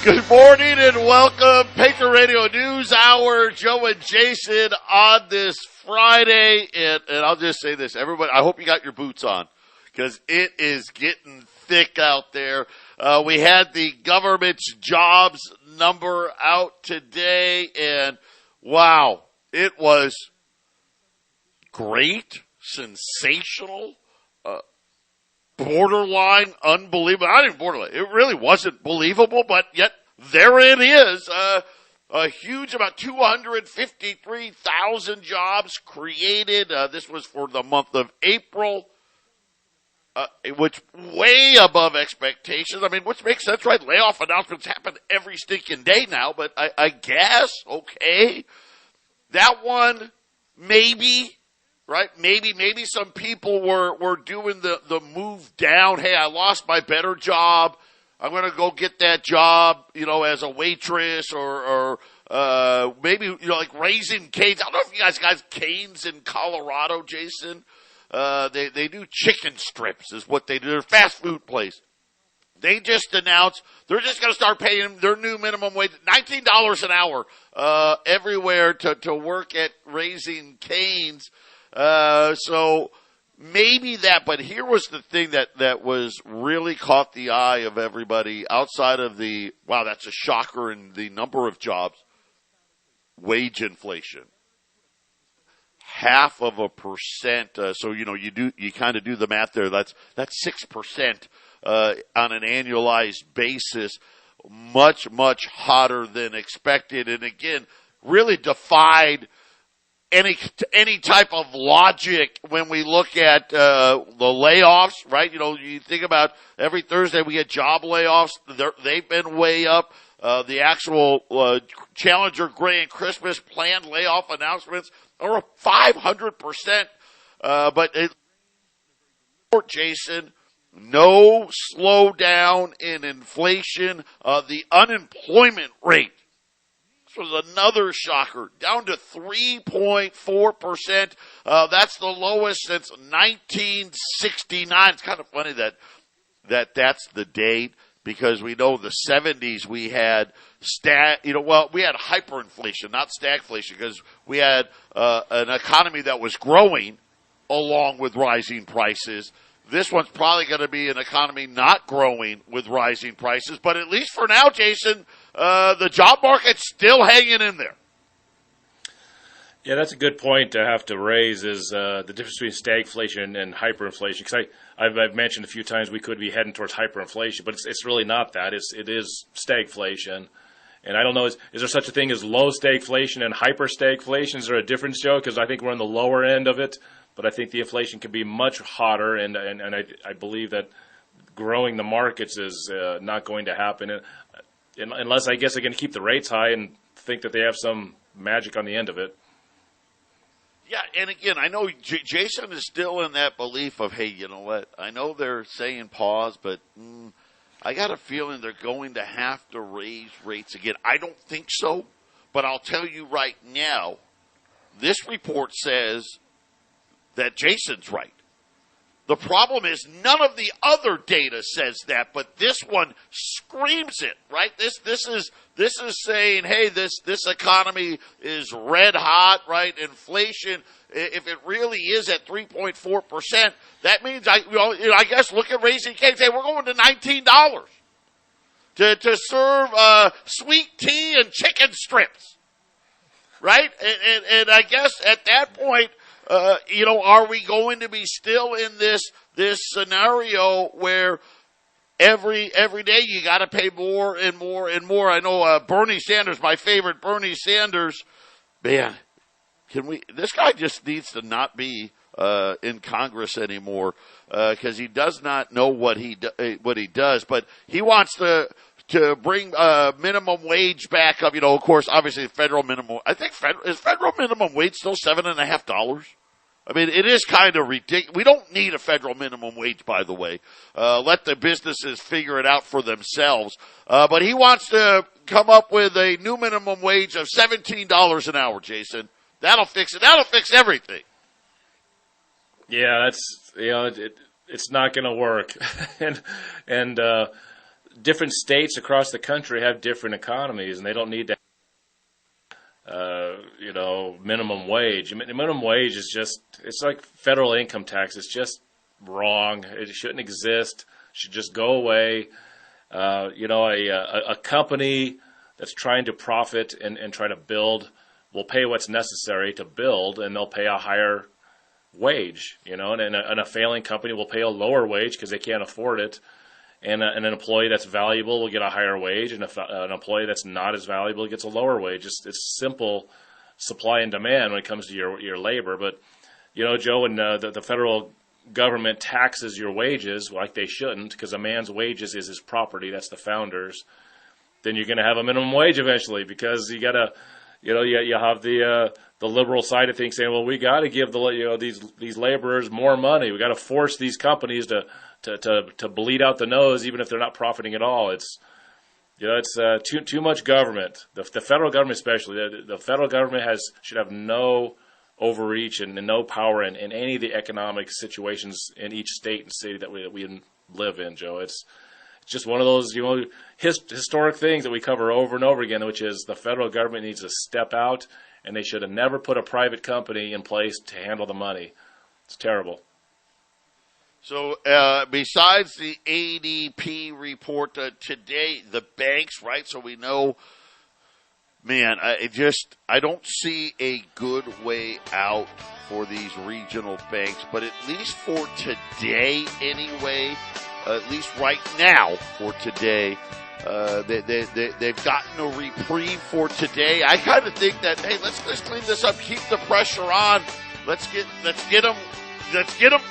Good morning and welcome. Patriot Radio News Hour. Joe and Jason on this Friday. And I'll just say this, everybody, I hope you got your boots on because it is getting thick out there. We had the government's jobs number out today, and wow, it was great, sensational, borderline unbelievable. Not even borderline. It really wasn't believable, but yet there it is. A huge about 253,000 jobs created. This was for the month of April, which way above expectations. I mean, which makes sense, right? Layoff announcements happen every stinking day now, but I guess, okay. That one, maybe. Right? Maybe some people were doing the move down. Hey, I lost my better job. I'm going to go get that job, as a waitress or maybe, like raising canes. I don't know if you guys got canes in Colorado, Jason. They do chicken strips is what they do. They're a fast food place. They just announced they're just going to start paying their new minimum wage, $19 an hour, everywhere to work at Raising Cane's. So maybe that, but here was the thing that was really caught the eye of everybody outside of wow, that's a shocker in the number of jobs. Wage inflation. 0.5%. So, you kind of do the math there. That's 6%, on an annualized basis. Much, much hotter than expected. And again, really defied any type of logic when we look at the layoffs, right? You think about every Thursday we get job layoffs. They've been way up. The actual Challenger Gray and Christmas planned layoff announcements are 500%. But Jason, no slowdown in inflation. The unemployment rate. This was another shocker, down to 3.4%. That's the lowest since 1969. It's kind of funny that's the date because we know the 70s we had we had hyperinflation, not stagflation, because we had an economy that was growing along with rising prices. This one's probably going to be an economy not growing with rising prices, but at least for now, Jason, the job market's still hanging in there. Yeah, that's a good point to have to raise is the difference between stagflation and hyperinflation. Because I've mentioned a few times we could be heading towards hyperinflation, but it's really not that. It is stagflation. And I don't know, is there such a thing as low stagflation and hyper stagflation? Is there a difference, Joe? Because I think we're on the lower end of it, but I think the inflation can be much hotter, and I believe that growing the markets is not going to happen. Unless I guess they're going to keep the rates high and think that they have some magic on the end of it. Yeah, and again, I know Jason is still in that belief of, hey, you know what? I know they're saying pause, but I got a feeling they're going to have to raise rates again. I don't think so, but I'll tell you right now, this report says that Jason's right. The problem is none of the other data says that, but this one screams it, right? This is saying, hey, this economy is red hot, right? Inflation, if it really is at 3.4%, that means I guess look at Raising Cane's. Hey, we're going to $19 to serve sweet tea and chicken strips, right? And I guess at that point, are we going to be still in this scenario where every day you got to pay more and more and more? I know Bernie Sanders, my favorite Bernie Sanders, man, this guy just needs to not be in Congress anymore because he does not know what he does. But he wants to bring minimum wage back up. Of course, obviously federal minimum. I think is federal minimum wage still $7.50? I mean, it is kind of ridiculous. We don't need a federal minimum wage, by the way. Let the businesses figure it out for themselves. But he wants to come up with a new minimum wage of $17 an hour, Jason. That'll fix it. That'll fix everything. Yeah, that's, it's not going to work. and different states across the country have different economies, and they don't need to, minimum wage. Minimum wage is it's like federal income tax. It's just wrong. It shouldn't exist. It should just go away. A company that's trying to profit and try to build will pay what's necessary to build, and they'll pay a higher wage, and a failing company will pay a lower wage because they can't afford it. And an employee that's valuable will get a higher wage, and an employee that's not as valuable gets a lower wage. It's simple supply and demand when it comes to your labor. But, Joe, when the federal government taxes your wages like they shouldn't, because a man's wages is his property, that's the founders, then you're going to have a minimum wage eventually, because you got to, you have the liberal side of things saying, well, we got to give these laborers more money. We got to force these companies to bleed out the nose, even if they're not profiting at all. It's too much government. The federal government, especially, the federal government should have no overreach and no power in any of the economic situations in each state and city that we live in, Joe. It's just one of those historic things that we cover over and over again, which is the federal government needs to step out, and they should have never put a private company in place to handle the money. It's terrible. So besides the ADP report today, the banks, right? So we know, man, I don't see a good way out for these regional banks, but at least for today anyway, at least right now for today, they've gotten a reprieve for today. I kind of think that, hey, let's clean this up, keep the pressure on, let's get them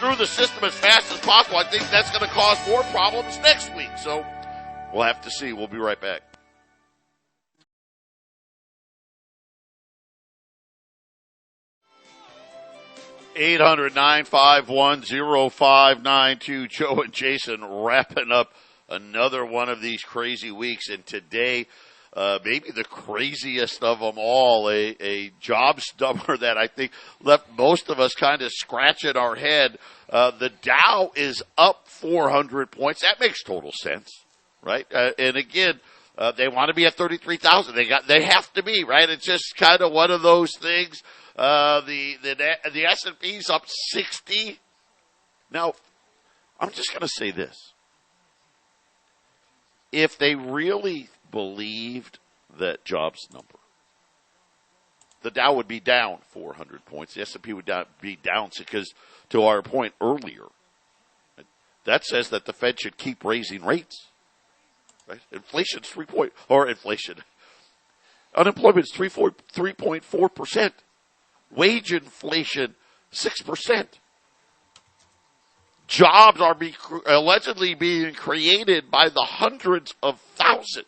through the system as fast as possible. I think that's going to cause more problems next week. So we'll have to see. We'll be right back. Eight 800-951-0592. Joe and Jason wrapping up another one of these crazy weeks. And today, maybe the craziest of them all, a job number that I think left most of us kind of scratching our head. The Dow is up 400 points. That makes total sense, right? And again, they want to be at 33,000. They have to be, right? It's just kind of one of those things. The S&P's up 60. Now, I'm just going to say this. If they really believed that jobs number, the Dow would be down 400 points. The S&P would be down because, to our point earlier, that says that the Fed should keep raising rates. Right? Unemployment is 3.4%. Wage inflation 6%. Jobs are allegedly being created by the hundreds of thousands.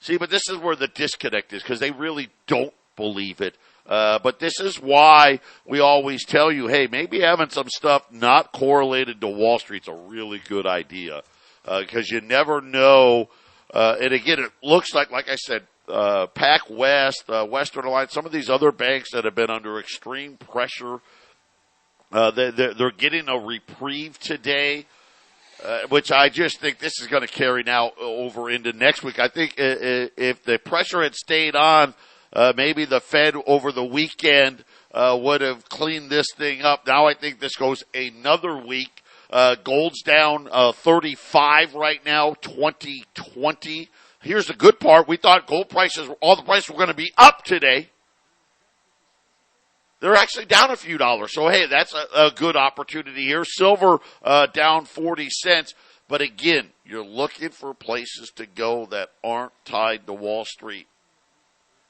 See, but this is where the disconnect is, because they really don't believe it. But this is why we always tell you, hey, maybe having some stuff not correlated to Wall Street's a really good idea, because you never know. And again, it looks like I said, Pac West, Western Alliance, some of these other banks that have been under extreme pressure, they're getting a reprieve today. Which I just think this is going to carry now over into next week. I think if the pressure had stayed on, maybe the Fed over the weekend would have cleaned this thing up. Now I think this goes another week. Gold's down 35 right now, 2020. Here's the good part. We thought all the prices were going to be up today. They're actually down a few dollars. So, hey, that's a good opportunity here. Silver down 40 cents. But again, you're looking for places to go that aren't tied to Wall Street.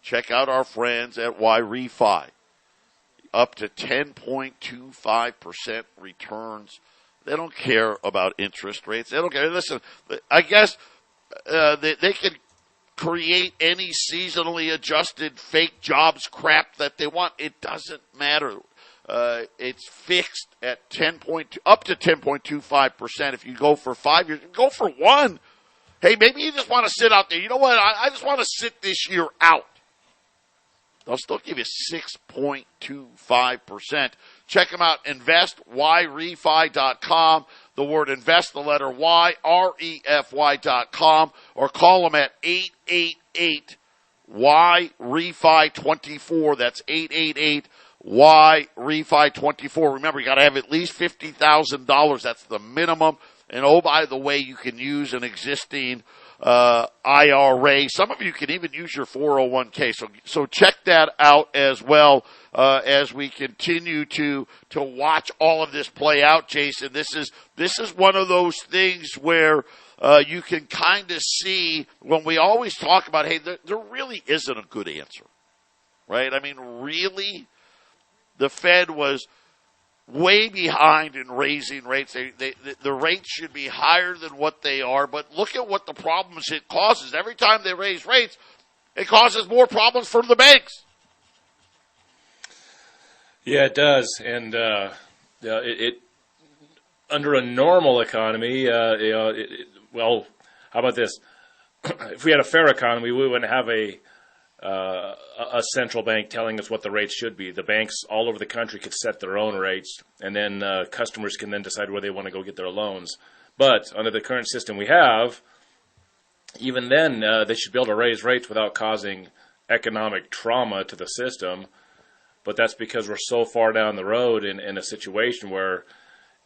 Check out our friends at YRefi. Up to 10.25% returns. They don't care about interest rates. They don't care. Listen, I guess they can create any seasonally adjusted fake jobs crap that they want. It doesn't matter. It's fixed at up to 10.25%. If you go for 5 years, go for one. Hey, maybe you just want to sit out there. You know what? I just want to sit this year out. They'll still give you 6.25%. Check them out. InvestYRefi.com. the word invest, the letter Y, REFY.com, or call them at 888-Y-REFI-24. That's 888-Y-REFI-24. Remember, you got to have at least $50,000. That's the minimum. And oh, by the way, you can use an existing IRA. Some of you can even use your 401k. So check that out as well as we continue to watch all of this play out, Jason. This is one of those things where you can kind of see when we always talk about, hey, there really isn't a good answer, right? I mean, really, the Fed was way behind in raising rates. The rates should be higher than what they are, but look at what the problems it causes. Every time they raise rates, it causes more problems for the banks. Yeah, it does. And it under a normal economy, well, how about this? If we had a fair economy, we wouldn't have a central bank telling us what the rates should be. The banks all over the country could set their own rates, and then customers can then decide where they want to go get their loans. But under the current system we have, even then, they should be able to raise rates without causing economic trauma to the system. But that's because we're so far down the road in a situation where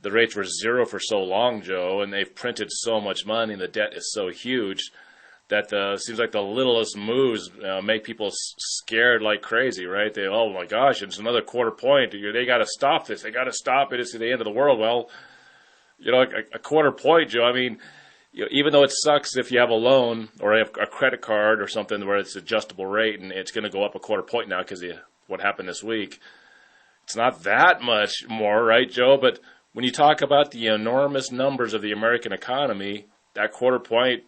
the rates were zero for so long, Joe, and they've printed so much money, and the debt is so huge that seems like the littlest moves make people scared like crazy, right? Oh my gosh, it's another quarter point. They got to stop this. They got to stop it. It's the end of the world. Well, a quarter point, Joe. I mean, even though it sucks if you have a loan or a credit card or something where it's adjustable rate and it's going to go up a quarter point now because of what happened this week. It's not that much more, right, Joe? But when you talk about the enormous numbers of the American economy, that quarter point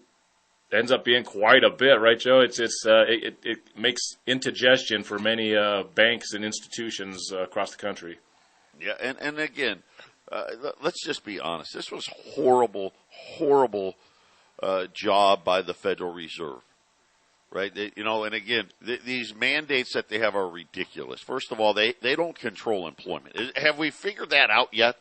ends up being quite a bit, right, Joe? It makes indigestion for many banks and institutions across the country. Yeah, and again, let's just be honest. This was horrible job by the Federal Reserve, right? And again, these mandates that they have are ridiculous. First of all, they don't control employment. Have we figured that out yet?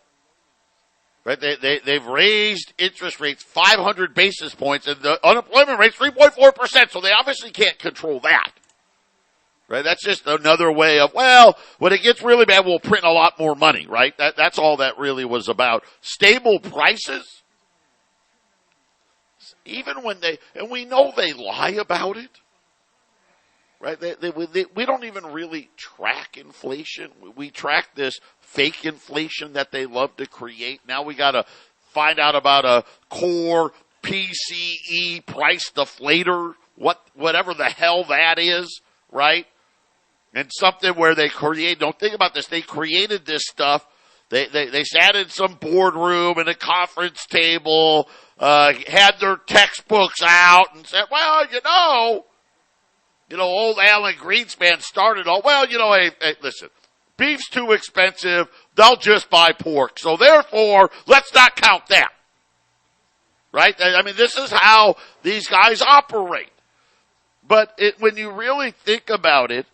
Right, they've raised interest rates 500 basis points, and the unemployment rate's 3.4%. So they obviously can't control that. Right, that's just another way of, well, when it gets really bad, we'll print a lot more money. Right, that's all that really was about. Stable prices, even when and we know they lie about it. Right, we don't even really track inflation. We track this fake inflation that they love to create. Now we got to find out about a core PCE price deflator, whatever the hell that is, right? And something where don't think about this, they created this stuff. They sat in some boardroom in a conference table, had their textbooks out and said, well, old Alan Greenspan started hey, listen, beef's too expensive. They'll just buy pork. So therefore, let's not count that. Right? I mean, this is how these guys operate. But when you really think about it,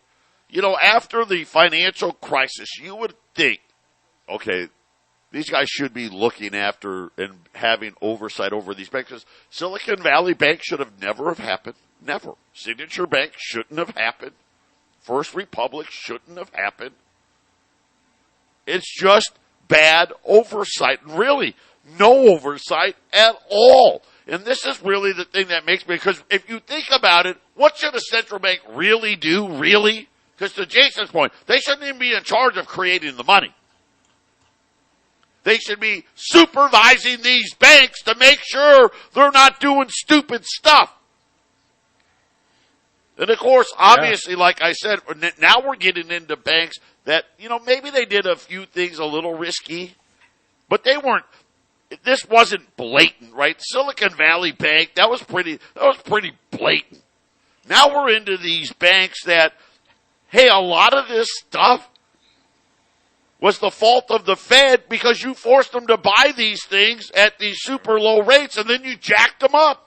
after the financial crisis, you would think, okay, these guys should be looking after and having oversight over these banks. Because Silicon Valley Bank should have never have happened. Never. Signature Bank shouldn't have happened. First Republic shouldn't have happened. It's just bad oversight. Really, no oversight at all. And this is really the thing that makes me, because if you think about it, what should a central bank really do, really? Because to Jason's point, they shouldn't even be in charge of creating the money. They should be supervising these banks to make sure they're not doing stupid stuff. And, of course, obviously, like I said, now we're getting into banks that, maybe they did a few things a little risky, but this wasn't blatant, right? Silicon Valley Bank, that was pretty blatant. Now we're into these banks that, hey, a lot of this stuff was the fault of the Fed because you forced them to buy these things at these super low rates and then you jacked them up.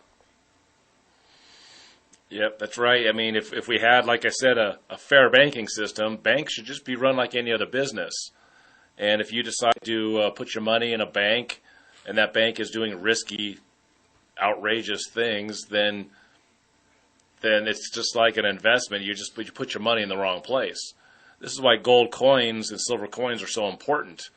Yep, that's right. I mean, if we had, like I said, a fair banking system, banks should just be run like any other business. And if you decide to put your money in a bank and that bank is doing risky, outrageous things, then it's just like an investment. You put your money in the wrong place. This is why gold coins and silver coins are so important,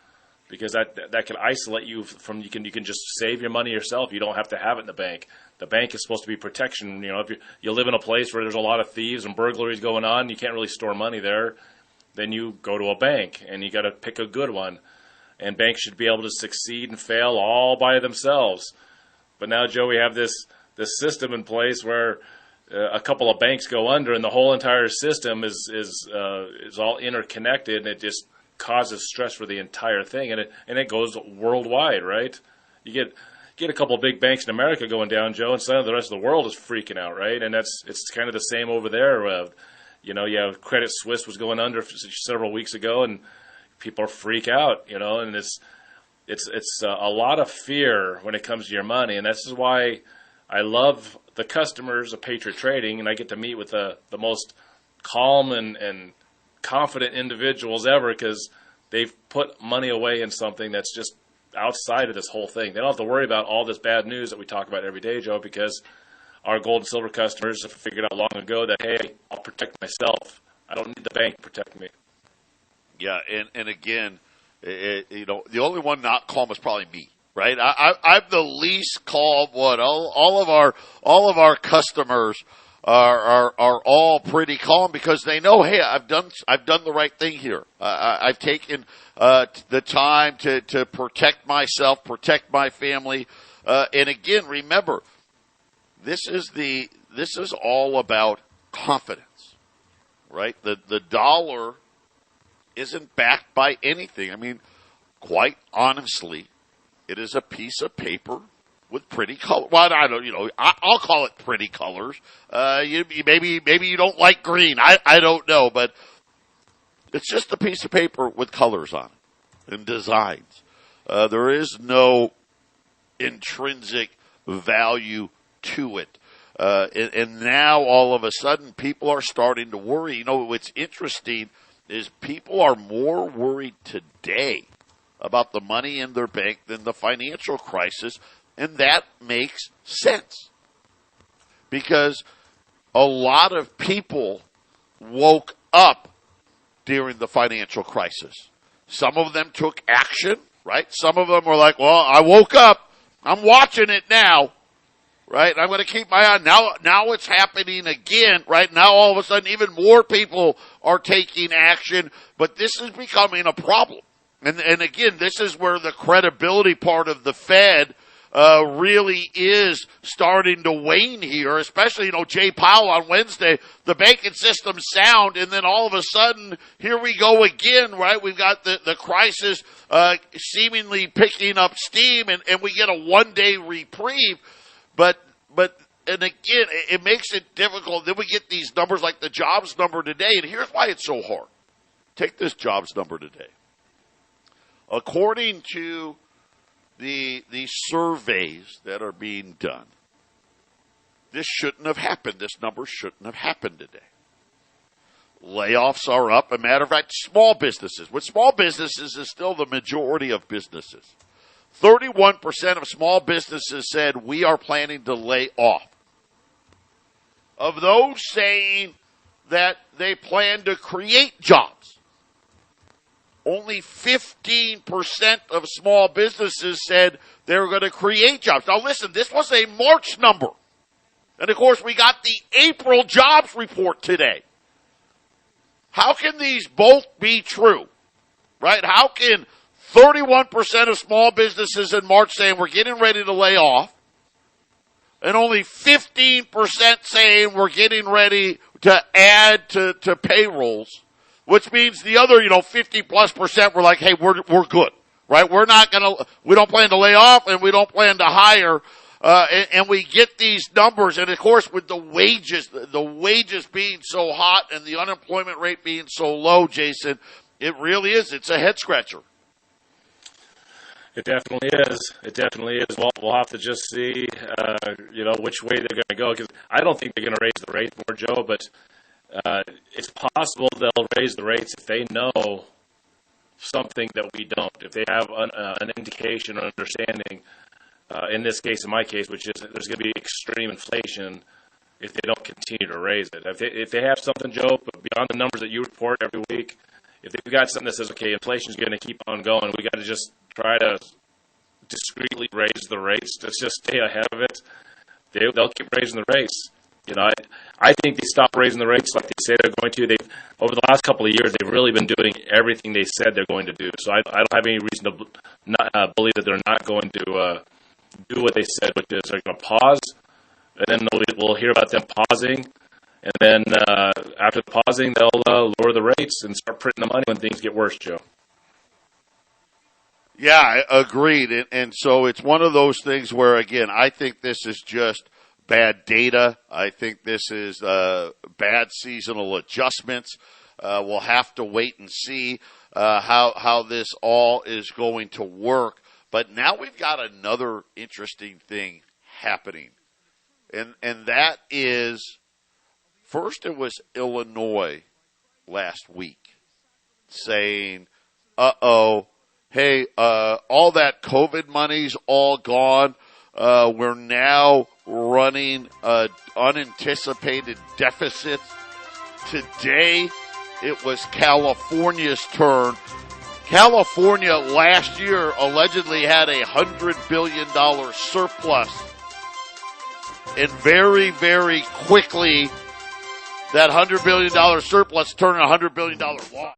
because that can isolate you from you can just save your money yourself. You don't have to have it in the bank. The bank is supposed to be protection. You know, if you live in a place where there's a lot of thieves and burglaries going on, you can't really store money there. Then you go to a bank, and you got to pick a good one. And banks should be able to succeed and fail all by themselves. But now, Joe, we have this system in place where a couple of banks go under, and the whole entire system is all interconnected, and it just causes stress for the entire thing, and it goes worldwide, right? You get a couple of big banks in America going down, Joe, and suddenly the rest of the world is freaking out, right? And it's kind of the same over there. Credit Suisse was going under several weeks ago, and people freak out, and it's a lot of fear when it comes to your money, and this is why I love the customers of Patriot Trading, and I get to meet with the most calm and confident individuals ever, because they've put money away in something that's just outside of this whole thing. They don't have to worry about all this bad news that we talk about every day, Joe, because our gold and silver customers have figured out long ago that, hey, I'll protect myself. I don't need the bank to protect me. Yeah, and again, the only one not calm is probably me, right? I'm the least calm one. All of our customers are all pretty calm, because they know, hey, I've done the right thing here. I've taken the time to protect myself, protect my family, and again, remember, this is all about confidence, right? The dollar isn't backed by anything. I mean, quite honestly, it is a piece of paper with pretty color. Well, I'll call it pretty colors. Maybe you don't like green. I don't know, but it's just a piece of paper with colors on it and designs. There is no intrinsic value to it. And now all of a sudden people are starting to worry. What's interesting is people are more worried today about the money in their bank than the financial crisis, and that makes sense, because a lot of people woke up during the financial crisis. Some of them took action, right? Some of them were like, well, I woke up, I'm watching it now, right? I'm going to keep my eye on. Now it's happening again, right? Now all of a sudden even more people are taking action, but this is becoming a problem. And again, this is where the credibility part of the Fed really is starting to wane here, especially, Jay Powell on Wednesday, the banking system's sound, and then all of a sudden, here we go again, right? We've got the crisis seemingly picking up steam, and we get a one-day reprieve. But and again, it makes it difficult. Then we get these numbers like the jobs number today, and here's why it's so hard. Take this jobs number today. According to the surveys that are being done, this shouldn't have happened. This number shouldn't have happened today. Layoffs are up. As a matter of fact, small businesses. With small businesses is still the majority of businesses. 31% of small businesses said we are planning to lay off. Of those saying that they plan to create jobs, only 15% of small businesses said they were going to create jobs. Now listen, this was a March number. And of course we got the April jobs report today. How can these both be true? Right? How can 31% of small businesses in March saying we're getting ready to lay off, and only 15% saying we're getting ready to add to payrolls, which means the other, 50+% were like, hey, we're good, right? We don't plan to lay off, and we don't plan to hire, and we get these numbers, and of course with the wages being so hot and the unemployment rate being so low, Jason, it really is. It's a head scratcher. It definitely is. It definitely is. We'll have to just see, which way they're going to go. Because I don't think they're going to raise the rates more, Joe. But it's possible they'll raise the rates if they know something that we don't, if they have an indication or understanding, in this case, in my case, which is there's going to be extreme inflation if they don't continue to raise it. If they have something, Joe, beyond the numbers that you report every week, if they've got something that says, okay, inflation is going to keep on going, we got to just try to discreetly raise the rates. Let's just stay ahead of it. They'll keep raising the rates. I think they stopped raising the rates like they say they're going to. Over the last couple of years, they've really been doing everything they said they're going to do. So I don't have any reason to not believe that they're not going to do what they said, which is they're going to pause, and then we'll hear about them pausing, and then after pausing, they'll lower the rates and start printing the money when things get worse, Joe. Yeah, agreed. And so it's one of those things where, again, I think this is just bad data. I think this is bad seasonal adjustments. We'll have to wait and see how this all is going to work. But now we've got another interesting thing happening. And that is, first it was Illinois last week saying, hey, all that COVID money's all gone. We're now running unanticipated deficits. Today, it was California's turn. California last year allegedly had a $100 billion surplus. And very, very quickly, that $100 billion surplus turned a $100 billion loss.